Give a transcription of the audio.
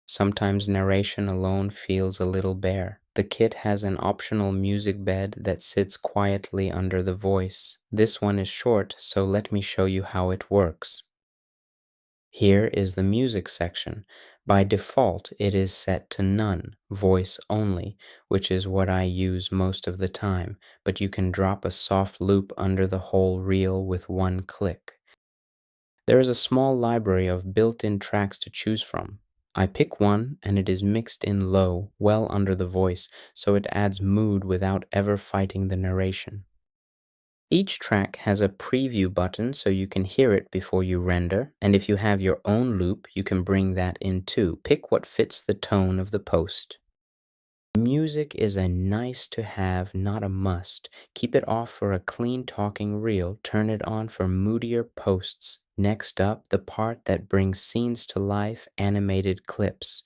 Sometimes narration alone feels a little bare. The kit has an optional music bed that sits quietly under the voice. This one is short, so let me show you how it works. Here is the music section. By default, it is set to none, voice only, which is what I use most of the time, but you can drop a soft loop under the whole reel with one click. There is a small library of built-in tracks to choose from. I pick one and it is mixed in low, well under the voice, so it adds mood without ever fighting the narration. Each track has a preview button so you can hear it before you render, and if you have your own loop, you can bring that in too. Pick what fits the tone of the post. Music is a nice to have, not a must. Keep it off for a clean talking reel, turn it on for moodier posts. Next up, the part that brings scenes to life, animated clips.